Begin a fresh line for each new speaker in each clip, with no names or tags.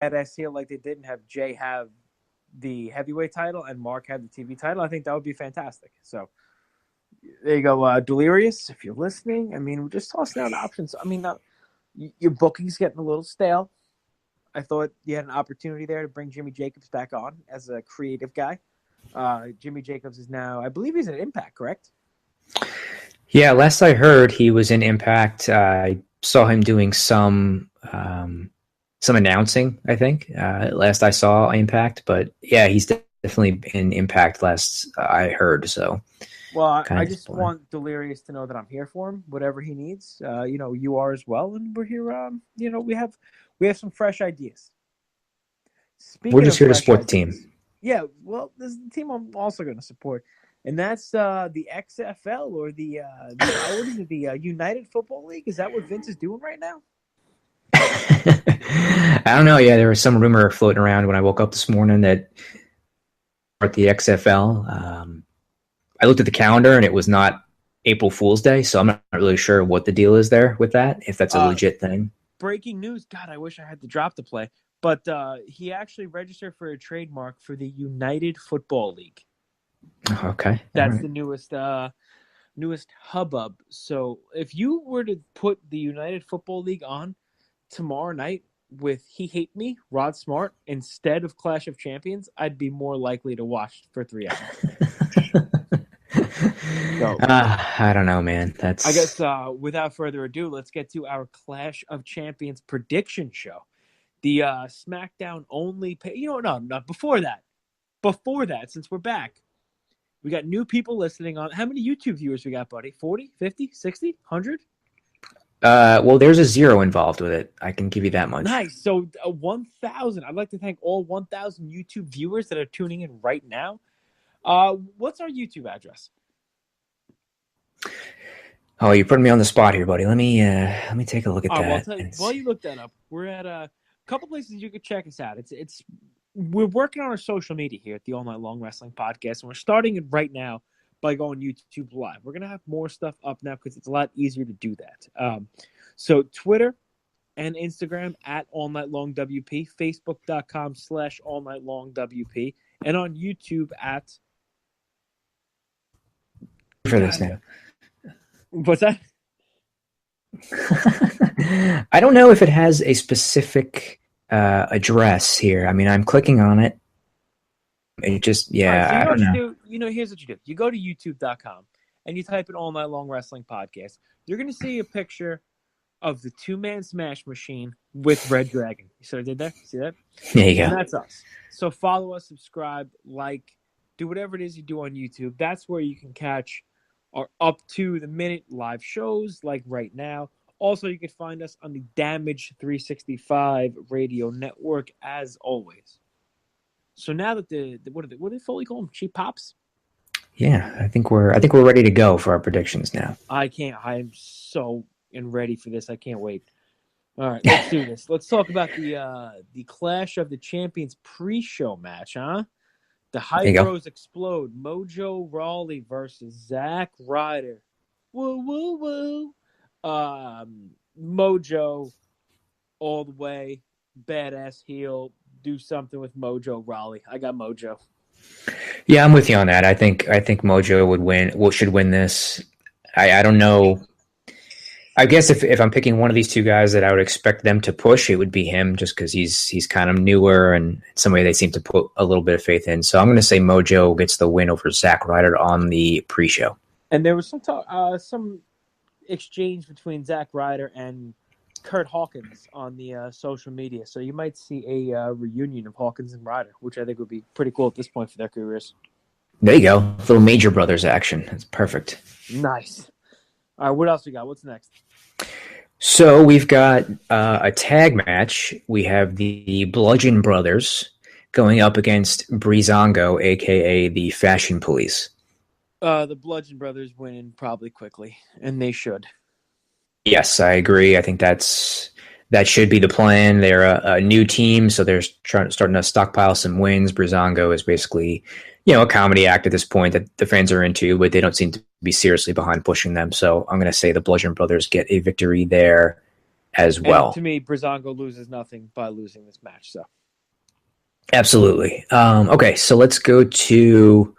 badass heel like they did and have Jay have the heavyweight title and Mark have the TV title, I think that would be fantastic. So there you go, Delirious. If you're listening, I mean, we're just tossing out options. I mean, your booking's getting a little stale. I thought you had an opportunity there to bring Jimmy Jacobs back on as a creative guy. Jimmy Jacobs is now, I believe he's at Impact, correct?
Yeah, last I heard, he was in Impact. I saw him doing some announcing, I think, last I saw Impact. But yeah, he's definitely in Impact last I heard. So,
well, I just want Delirious to know that I'm here for him, whatever he needs. You are as well, and we're here. We have some fresh ideas.
We're just here to support the team.
Yeah, well, this is the team I'm also going to support, and that's the XFL or the United Football League. Is that what Vince is doing right now?
I don't know. Yeah, there was some rumor floating around when I woke up this morning that at the XFL. I looked at the calendar and it was not April Fool's Day, so I'm not really sure what the deal is there with that. If that's a legit thing.
Breaking news! God, I wish I had the drop to play. But he actually registered for a trademark for the United Football League.
Okay.
That's right. The newest hubbub. So if you were to put the United Football League on tomorrow night with He Hate Me, Rod Smart, instead of Clash of Champions, I'd be more likely to watch for 3 hours.
I don't know, man. I
guess without further ado, let's get to our Clash of Champions prediction show. The SmackDown only before that, since we're back, we got new people listening on. How many YouTube viewers we got, buddy? 40, 50, 60, 100?
Well, there's a 0 involved with it. I can give you that much.
Nice. So 1,000. I'd like to thank all 1,000 YouTube viewers that are tuning in right now. What's our YouTube address?
Oh, you're putting me on the spot here, buddy. Let me take a look at that.
Well, while you look that up, we're at a couple places you could check us out. We're working on our social media here at the All Night Long Wrestling Podcast, and we're starting it right now by going YouTube Live. We're gonna have more stuff up now because it's a lot easier to do that. So Twitter and Instagram at All Night Long WP, Facebook.com/All Night Long WP, and on YouTube at.
For this now.
What's that?
I don't know if it has a specific address here. I mean, I'm clicking on it. It just, I don't know.
Here's what you do. You go to youtube.com and you type in All Night Long Wrestling Podcast. You're going to see a picture of the two-man smash machine with Red Dragon. You see what I did there? See that?
There you go.
And that's us. So follow us, subscribe, like, do whatever it is you do on YouTube. That's where you can catch our up-to-the-minute live shows like right now. Also, you can find us on the Damage 365 radio network as always. So now that what do they fully call them? Cheap pops?
Yeah, I think we're ready to go for our predictions now.
I'm so ready for this. I can't wait. All right, let's do this. Let's talk about the Clash of the Champions pre-show match, huh? The High Bros explode. Mojo Rawley versus Zack Ryder. Woo, woo, woo. Mojo all the way. Badass heel. Do something with Mojo Rawley. I got Mojo.
Yeah, I'm with you on that. I think Mojo would win. Should win this. I don't know. I guess if I'm picking one of these two guys that I would expect them to push, it would be him, just because he's kind of newer and somebody they seem to put a little bit of faith in. So I'm going to say Mojo gets the win over Zack Ryder on the pre-show.
And there was some talk, some exchange between Zack Ryder and Kurt Hawkins on the social media. So you might see a reunion of Hawkins and Ryder, which I think would be pretty cool at this point for their careers.
There you go. A little Major Brothers action. That's perfect.
Nice. All right, what else we got? What's next?
So we've got a tag match. We have the Bludgeon Brothers going up against Breezango, a.k.a. the Fashion Police.
The Bludgeon Brothers win probably quickly, and they should.
Yes, I agree. I think that should be the plan. They're a new team, so they're starting to stockpile some wins. Breezango is basically, a comedy act at this point that the fans are into, but they don't seem to be seriously behind pushing them. So I'm going to say the Bludgeon Brothers get a victory there. as
And
well.
to me, Breezango loses nothing by losing this match. So
Absolutely. Okay, so let's go to.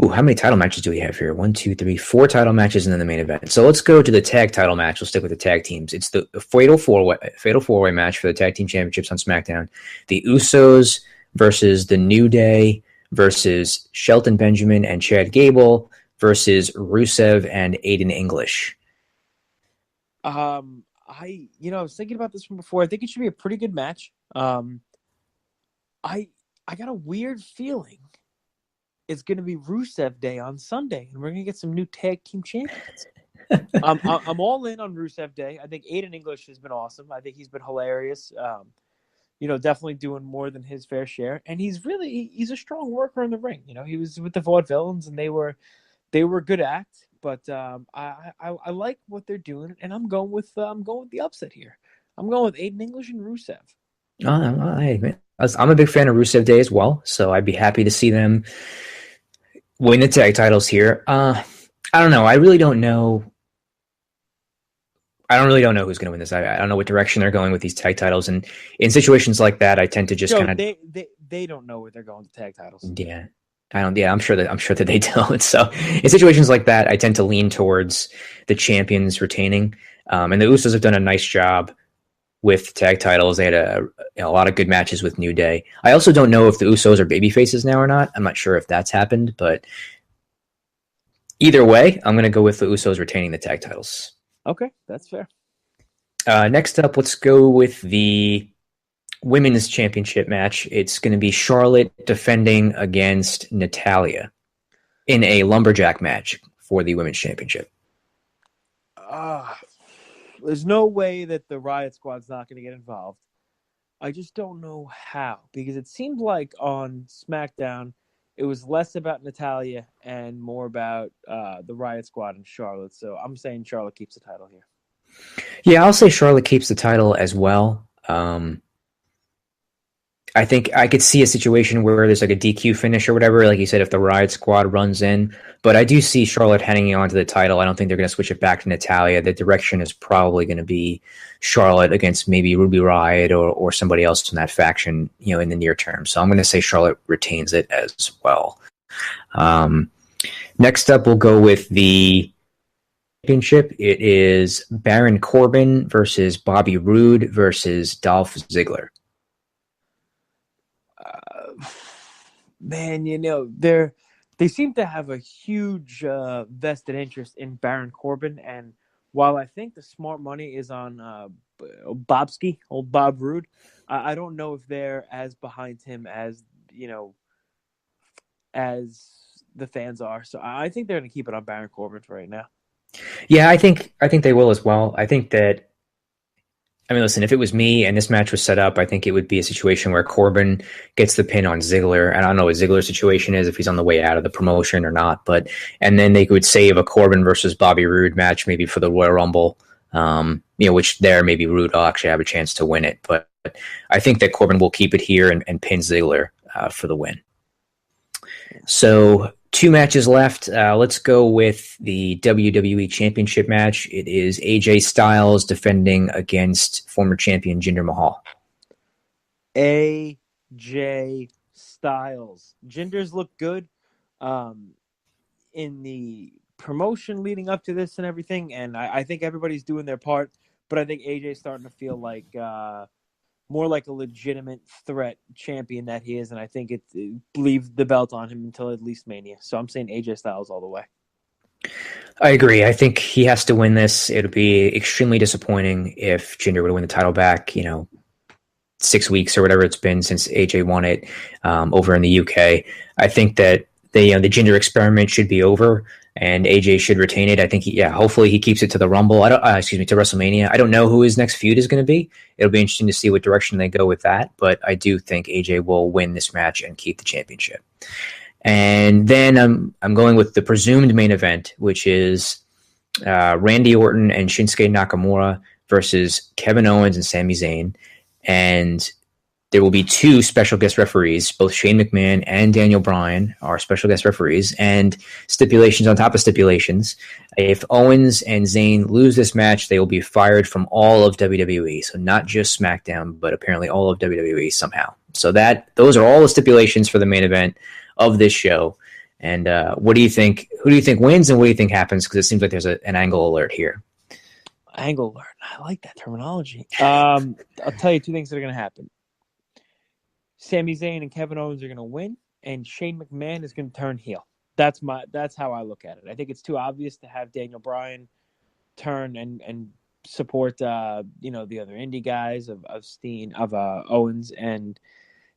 Ooh, how many title matches do we have here? 1, 2, 3, 4 title matches, and then the main event. So let's go to the tag title match. We'll stick with the tag teams. It's the fatal four-way match for the tag team championships on SmackDown. The Usos versus the New Day versus Shelton Benjamin and Chad Gable versus Rusev and Aiden English.
I was thinking about this one before. I think it should be a pretty good match. I got a weird feeling it's going to be Rusev Day on Sunday, and we're going to get some new tag team champions. I'm all in on Rusev Day. I think Aiden English has been awesome. I think he's been hilarious. Definitely doing more than his fair share, and he's a strong worker in the ring. He was with the Vaudevillains, and they were a good act. But I like what they're doing, and I'm going with the upset here. I'm going with Aiden English and Rusev.
I'm a big fan of Rusev Day as well, so I'd be happy to see them win the tag titles here. I don't know. I really don't know. I don't really know who's going to win this. I don't know what direction they're going with these tag titles, and in situations like that, I tend to just kind of
they don't know where they're going with tag titles.
Yeah, I don't. Yeah, I'm sure that they don't. So in situations like that, I tend to lean towards the champions retaining, and the Usos have done a nice job with tag titles. They had a lot of good matches with New Day. I also don't know if the Usos are baby faces now or not. I'm not sure if that's happened, but either way, I'm going to go with the Usos retaining the tag titles.
Okay, that's fair.
Next up, let's go with the women's championship match. It's going to be Charlotte defending against Natalya in a lumberjack match for the women's championship.
There's no way that the Riot Squad's not going to get involved. I just don't know how, because it seemed like on SmackDown it was less about Natalya and more about the Riot Squad and Charlotte. So I'm saying Charlotte keeps the title here.
Yeah, I'll say Charlotte keeps the title as well. I think I could see a situation where there's like a DQ finish or whatever, like you said, if the Riot Squad runs in. But I do see Charlotte hanging on to the title. I don't think they're going to switch it back to Natalya. The direction is probably going to be Charlotte against maybe Ruby Riott or somebody else from that faction, in the near term. So I'm going to say Charlotte retains it as well. Next up, we'll go with the championship. It is Baron Corbin versus Bobby Roode versus Dolph Ziggler.
Man, they seem to have a huge vested interest in Baron Corbin, and while I think the smart money is on old Bob Roode, I don't know if they're as behind him as as the fans are. So I think they're going to keep it on Baron Corbin for right now.
Yeah, I think they will as well. I think that. Listen, if it was me and this match was set up, I think it would be a situation where Corbin gets the pin on Ziggler. And I don't know what Ziggler's situation is, if he's on the way out of the promotion or not. And then they could save a Corbin versus Bobby Roode match, maybe for the Royal Rumble, which there maybe Roode will actually have a chance to win it. But I think that Corbin will keep it here and pin Ziggler for the win. So 2 matches left. Let's go with the WWE Championship match. It is AJ Styles defending against former champion Jinder Mahal.
AJ Styles. Jinder's looked good in the promotion leading up to this and everything, and I think everybody's doing their part, but I think AJ's starting to feel like more like a legitimate threat champion that he is, and I think it leave the belt on him until at least Mania. So I'm saying AJ Styles all the way.
I agree. I think he has to win this. It would be extremely disappointing if Jinder would win the title back, 6 weeks or whatever it's been since AJ won it over in the UK. I think that the Jinder experiment should be over, and AJ should retain it. I think, hopefully he keeps it to the Rumble. To WrestleMania. I don't know who his next feud is going to be. It'll be interesting to see what direction they go with that, but I do think AJ will win this match and keep the championship. And then I'm going with the presumed main event, which is Randy Orton and Shinsuke Nakamura versus Kevin Owens and Sami Zayn. And there will be 2 special guest referees. Both Shane McMahon and Daniel Bryan are special guest referees, and stipulations on top of stipulations. If Owens and Zayn lose this match, they will be fired from all of WWE. So not just SmackDown, but apparently all of WWE somehow. So those are all the stipulations for the main event of this show. And what do you think? Who do you think wins, and what do you think happens? Because it seems like there's an angle alert here.
Angle alert. I like that terminology. I'll tell you 2 things that are going to happen. Sami Zayn and Kevin Owens are going to win, and Shane McMahon is going to turn heel. That's how I look at it. I think it's too obvious to have Daniel Bryan turn and support the other indie guys of Owens and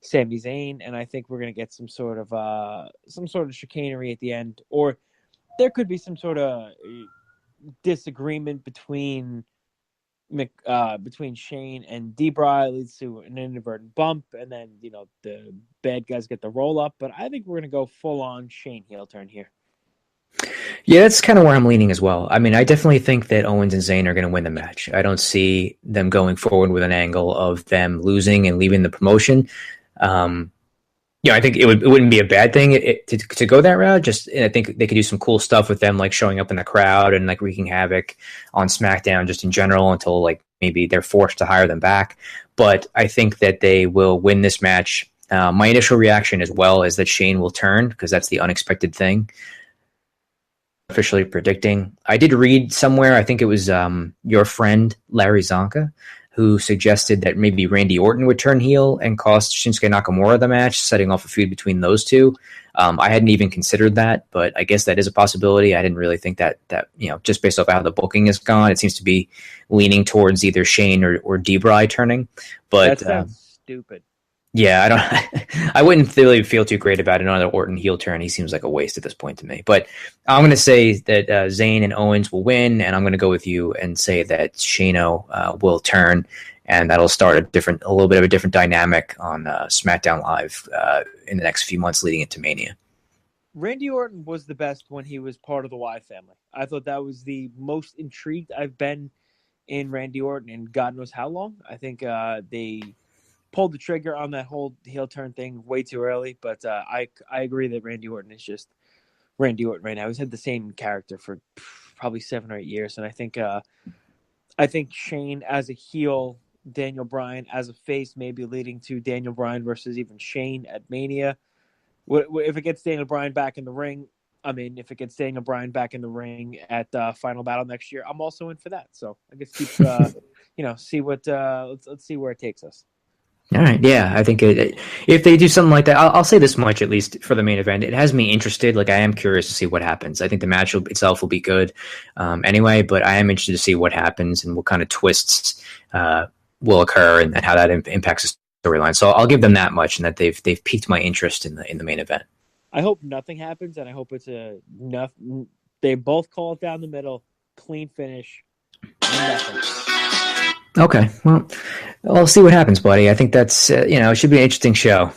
Sami Zayn, and I think we're going to get some sort of chicanery at the end, or there could be some sort of disagreement between Shane and D-Bry, leads to an inadvertent bump, and then the bad guys get the roll up. But I think we're gonna go full on Shane heel turn here.
Yeah, that's kind of where I'm leaning as well. I mean, I definitely think that Owens and Zayn are going to win the match. I don't see them going forward with an angle of them losing and leaving the promotion. I think it wouldn't be a bad thing to go that route. I think they could do some cool stuff with them, like showing up in the crowd and like wreaking havoc on SmackDown just in general until like maybe they're forced to hire them back. But I think that they will win this match. My initial reaction as well is that Shane will turn, because that's the unexpected thing. Officially predicting. I did read somewhere, I think it was your friend Larry Zonka, who suggested that maybe Randy Orton would turn heel and cost Shinsuke Nakamura the match, setting off a feud between those two. I hadn't even considered that, but I guess that is a possibility. I didn't really think that just based off how the booking is gone, it seems to be leaning towards either Shane or D-Bry turning. But
that sounds stupid.
Yeah, I wouldn't really feel too great about another Orton heel turn. He seems like a waste at this point to me. But I'm going to say that Zayn and Owens will win, and I'm going to go with you and say that Shano will turn, and that'll start a little bit of a different dynamic on SmackDown Live in the next few months leading into Mania.
Randy Orton was the best when he was part of the Y family. I thought that was the most intrigued I've been in Randy Orton in God knows how long. I think they pulled the trigger on that whole heel turn thing way too early, but I agree that Randy Orton is just Randy Orton right now. He's had the same character for probably 7 or 8 years, and I think Shane as a heel, Daniel Bryan as a face, maybe leading to Daniel Bryan versus even Shane at Mania. If it gets Daniel Bryan back in the ring, if it gets Daniel Bryan back in the ring at Final Battle next year, I'm also in for that. So I guess keep see what let's see where it takes us.
All right, yeah, I think if they do something like that, I'll say this much, at least for the main event, it has me interested. Like, I am curious to see what happens. I think the match itself will be good anyway, but I am interested to see what happens and what kind of twists will occur and how that impacts the storyline. So I'll give them that much, and that they've piqued my interest in the main event.
I hope nothing happens, and I hope it's they both call it down the middle, clean finish, nothing.
Okay, well, I'll see what happens, buddy. I think that's it should be an interesting show.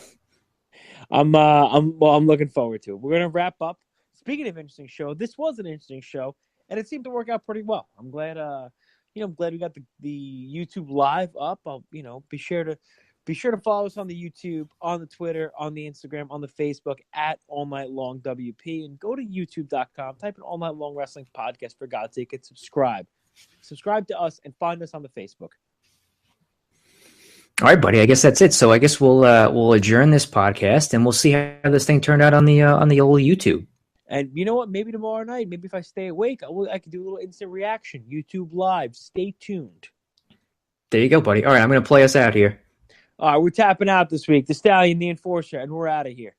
I'm looking forward to it. We're gonna wrap up. Speaking of interesting show, this was an interesting show, and it seemed to work out pretty well. I'm glad. I'm glad we got the YouTube live up. I'll be sure to follow us on the YouTube, on the Twitter, on the Instagram, on the Facebook at All Night Long WP, and go to YouTube.com. Type in All Night Long Wrestling Podcast for God's sake, and subscribe. Subscribe to us and find us on the Facebook.
All right, buddy. I guess that's it. So I guess we'll adjourn this podcast, and we'll see how this thing turned out on the old YouTube.
And you know what? Maybe tomorrow night, maybe if I stay awake, I could do a little instant reaction. YouTube Live. Stay tuned.
There you go, buddy. All right, I'm going to play us out here.
All right, we're tapping out this week. The Stallion, the Enforcer, and we're out of here.